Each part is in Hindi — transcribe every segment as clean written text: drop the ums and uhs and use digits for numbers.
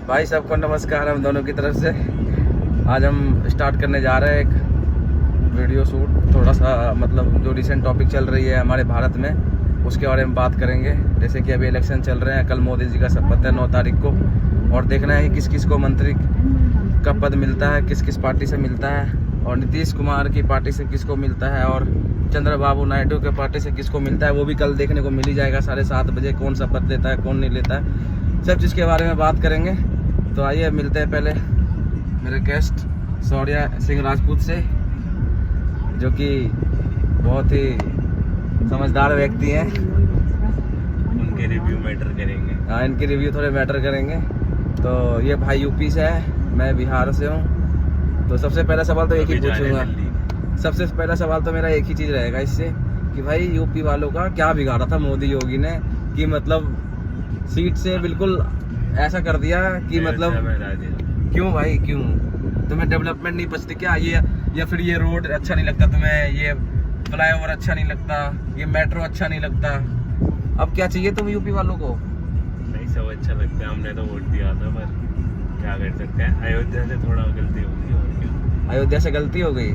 भाई सबको नमस्कार हम दोनों की तरफ से। आज हम स्टार्ट करने जा रहे हैं एक वीडियो शूट, थोड़ा सा मतलब जो रिसेंट टॉपिक चल रही है हमारे भारत में उसके बारे में बात करेंगे। जैसे कि अभी इलेक्शन चल रहे हैं, कल मोदी जी का शपथ है 9 तारीख को, और देखना है कि किस किस को मंत्री का पद मिलता है, किस किस पार्टी से मिलता है, और नीतीश कुमार की पार्टी से किसको मिलता है, और चंद्रबाबू नायडू के पार्टी से किसको मिलता है। वो भी कल देखने को मिल ही जाएगा 7:30 बजे, कौन शपथ लेता है कौन नहीं लेता है, सब चीज़ के बारे में बात करेंगे। तो आइए मिलते हैं पहले मेरे गेस्ट शौर्या सिंह राजपूत से, जो कि बहुत ही समझदार व्यक्ति हैं। उनके रिव्यू मैटर करेंगे। हाँ, इनके रिव्यू थोड़े मैटर करेंगे। तो ये भाई यूपी से है, मैं बिहार से हूँ। तो सबसे पहला सवाल तो एक ही पूछूंगा, सबसे पहला सवाल तो मेरा एक ही चीज़ रहेगा इससे कि भाई यूपी वालों का क्या बिगाड़ा था मोदी योगी ने, कि मतलब सीट से बिल्कुल ऐसा कर दिया कि मतलब क्यों भाई क्यों? तुम्हें डेवलपमेंट नहीं पसंद क्या ये, या फिर ये रोड अच्छा नहीं लगता तुम्हें, ये फ्लाईओवर अच्छा नहीं लगता, ये मेट्रो अच्छा नहीं लगता? अब क्या चाहिए तुम यूपी वालों को? नहीं, सब अच्छा लगता है, हमने तो वोट दिया था, पर क्या कर सकते हैं, अयोध्या से थोड़ा गलती हो गई और क्या। अयोध्या से गलती हो गई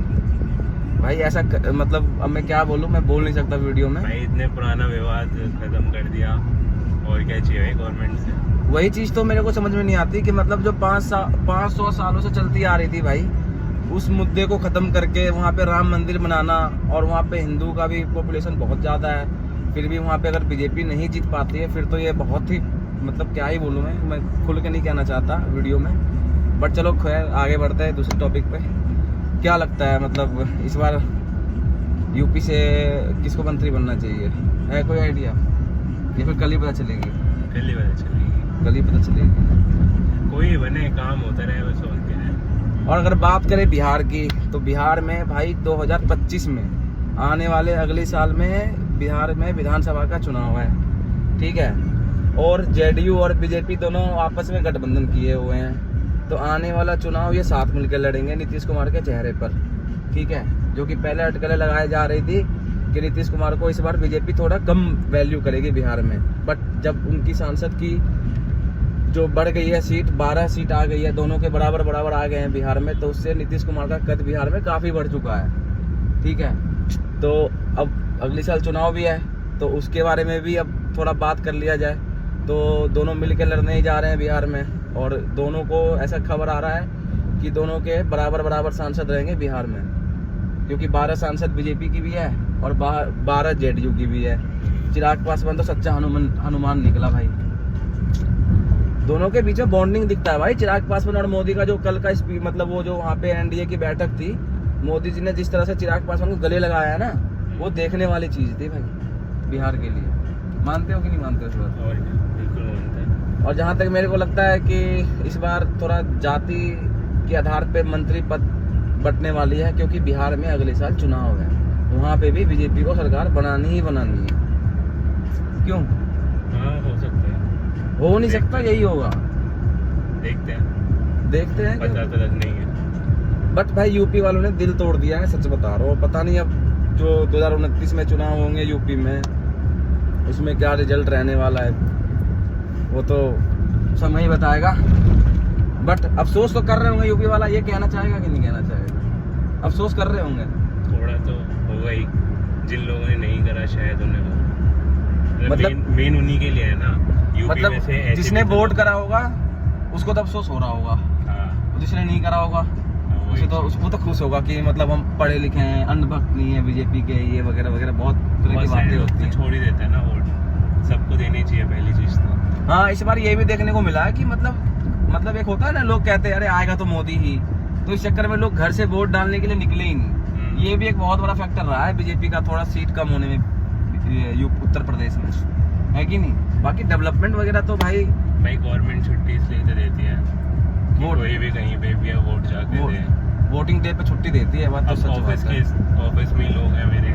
भाई, ऐसा मतलब अब मैं क्या बोलूँ, मैं बोल नहीं सकता वीडियो में भाई। इतने पुराना विवाद खत्म कर दिया, और क्या चाहिए गवर्नमेंट से? वही चीज़ तो मेरे को समझ में नहीं आती कि मतलब जो 500 सालों से चलती आ रही थी भाई, उस मुद्दे को ख़त्म करके वहाँ पे राम मंदिर बनाना, और वहाँ पे हिंदू का भी पॉपुलेशन बहुत ज़्यादा है, फिर भी वहाँ पे अगर बीजेपी नहीं जीत पाती है फिर तो ये बहुत ही मतलब क्या ही बोलूँ मैं खुल के नहीं कहना चाहता वीडियो में। बट चलो खैर आगे बढ़ते हैं दूसरे टॉपिक पे। क्या लगता है मतलब इस बार यूपी से किसको मंत्री बनना चाहिए, है कोई आइडिया, या फिर कल ही पता चलेगी? कल ही पता चलेगी। कल ही पता चलेगी। कोई बने, काम होता रहे, बस और क्या है। और अगर बात करें बिहार की, तो बिहार में भाई 2025 में आने वाले अगले साल में बिहार में विधानसभा का चुनाव है, ठीक है, और जेडीयू और बीजेपी दोनों आपस में गठबंधन किए हुए हैं। तो आने वाला चुनाव ये साथ मिलकर लड़ेंगे नीतीश कुमार के चेहरे पर, ठीक है, जो कि पहले अटकलें लगाई जा रही थी कि नीतीश कुमार को इस बार बीजेपी थोड़ा कम वैल्यू करेगी बिहार में। बट जब उनकी सांसद की जो बढ़ गई है सीट, 12 सीट आ गई है, दोनों के बराबर आ गए हैं बिहार में, तो उससे नीतीश कुमार का कद बिहार में काफ़ी बढ़ चुका है, ठीक है। तो अब अगले साल चुनाव भी है, तो उसके बारे में भी अब थोड़ा बात कर लिया जाए। तो दोनों मिलकर लड़ने ही जा रहे हैं बिहार में, और दोनों को ऐसा खबर आ रहा है कि दोनों के बराबर सांसद रहेंगे बिहार में, क्योंकि 12 सांसद बीजेपी की भी है और 12 जेडीयू की भी है। चिराग पासवान तो सच्चा हनुमान निकला भाई। दोनों के बीच में बॉन्डिंग दिखता है भाई। चिराग पासवान और मोदी का जो कल का मतलब वो जो वहाँ पे एनडीए की बैठक थी, मोदी जी ने जिस तरह से चिराग पासवान को गले लगाया है ना, वो देखने वाली चीज़ थी भाई बिहार के लिए। मानते हो कि नहीं मानते हो इस बात? और बिल्कुल मानते हैं। और जहाँ तक मेरे को लगता है कि इस बार थोड़ा जाति के आधार पे मंत्री पद बंटने वाली है, क्योंकि बिहार में अगले साल चुनाव है, वहाँ पे भी बीजेपी को सरकार बनानी ही बनानी है। क्यों? हाँ, हो सकता है, हो नहीं सकता, यही होगा, देखते हैं, पता तो लग नहीं है। बट भाई यूपी वालों ने दिल तोड़ दिया है, सच बता रहा हूँ। पता नहीं अब जो 2029 में चुनाव होंगे यूपी में, उसमें क्या रिजल्ट रहने वाला है वो तो समय ही बताएगा। बट अफसोस तो कर रहे होंगे यूपी वाला, ये कहना चाहेगा कि नहीं कहना चाहेगा? अफसोस कर रहे होंगे थोड़ा तो होगा ही, जिन लोगों ने नहीं करा शायद उन्हें हो, मतलब मेन उन्हीं के लिए है ना यूपी मतलब में से। जिसने वोट करा होगा उसको तो अफसोस हो रहा होगा, हाँ, जिसने नहीं करा होगा उसे तो वो तो खुश होगा कि मतलब हम पढ़े लिखे हैं, अंधभक्त नहीं है बीजेपी के, ये वगैरह वगैरह बहुत तरह की बातें होती हैं। छोड़ ही देता है ना वोट, सबको देनी चाहिए पहली चीज तो। हाँ, इस बार ये भी देखने को मिला है कि मतलब एक होता है ना, लोग कहते हैं अरे आएगा तो मोदी ही, तो इस चक्कर में लोग घर से वोट डालने के लिए निकले ही नहीं। ये भी एक बहुत बड़ा फैक्टर रहा है बीजेपी का थोड़ा सीट कम होने में उत्तर प्रदेश में, है कि नहीं? बाकी डेवलपमेंट वगैरह तो भाई गवर्नमेंट छुट्टी इसलिए तो देती है, कोई भी कहीं पे भी वोट जाके दे, वोटिंग डे पे छुट्टी देती है, बात तो सच बात है। ऑफिस में लोग हैं मेरे,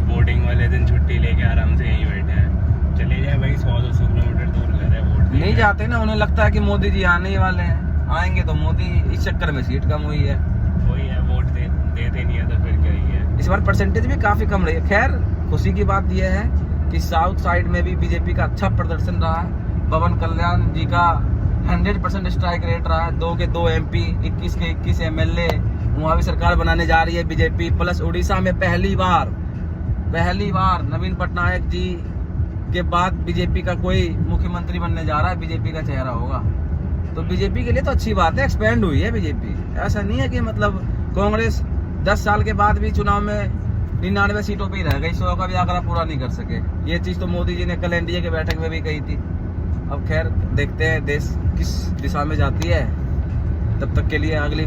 वोटिंग वाले दिन छुट्टी लेके आराम से यहीं बैठे हैं, चले जाए भाई 100-200 किलोमीटर दूर घर है, वोट नहीं जाते ना, उन्हें लगता है कि मोदी जी आने ही वाले हैं, आएंगे तो मोदी, इस चक्कर में सीट कम हुई है। वही है, वोट देते नहीं है तो फिर क्या ही है। इस बार परसेंटेज भी काफी कम रही है। खैर खुशी की बात यह है कि साउथ साइड में भी बीजेपी का अच्छा प्रदर्शन रहा है। पवन कल्याण जी का 100% स्ट्राइक रेट रहा है। 2 के 2 MP, 21 के 21 MLA, वहाँ भी सरकार बनाने जा रही है बीजेपी। प्लस उड़ीसा में पहली बार नवीन पटनायक जी के बाद बीजेपी का कोई मुख्यमंत्री बनने जा रहा है, बीजेपी का चेहरा होगा। तो बीजेपी के लिए तो अच्छी बात है, एक्सपेंड हुई है बीजेपी। ऐसा नहीं है कि मतलब कांग्रेस 10 साल के बाद भी चुनाव में 99 सीटों पे ही रह गई, 100 का भी आंकड़ा पूरा नहीं कर सके। ये चीज़ तो मोदी जी ने कल NDA के बैठक में भी कही थी। अब खैर देखते हैं देश किस दिशा में जाती है। तब तक के लिए अगली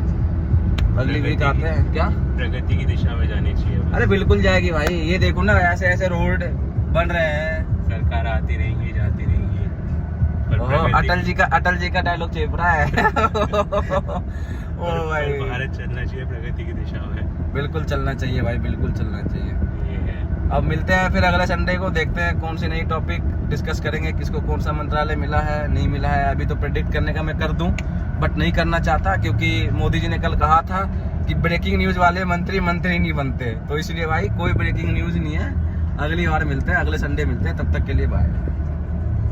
वीक आते हैं। क्या प्रगति की दिशा में जानी चाहिए। अरे बिल्कुल जाएगी भाई। ये देखो ना, ऐसे ऐसे रोड बन रहे हैं, सरकार आती रहेंगी जाती रहेंगी, पर अटल जी का डायलॉग चेप रहा है। ओ भाई, भारत चलना चाहिए प्रगति की दिशा में। बिल्कुल चलना चाहिए भाई, बिल्कुल चलना चाहिए। ये है। अब मिलते हैं फिर अगले संडे को, देखते हैं कौन सी नई टॉपिक डिस्कस करेंगे, किसको कौन सा मंत्रालय मिला है नहीं मिला है। अभी तो प्रेडिक्ट करने का मैं कर दूं, बट नहीं करना चाहता, क्योंकि मोदी जी ने कल कहा था कि ब्रेकिंग न्यूज वाले मंत्री नहीं बनते। तो इसलिए भाई कोई ब्रेकिंग न्यूज नहीं है। अगली बार मिलते हैं, अगले संडे मिलते हैं। तब तक के लिए बाय।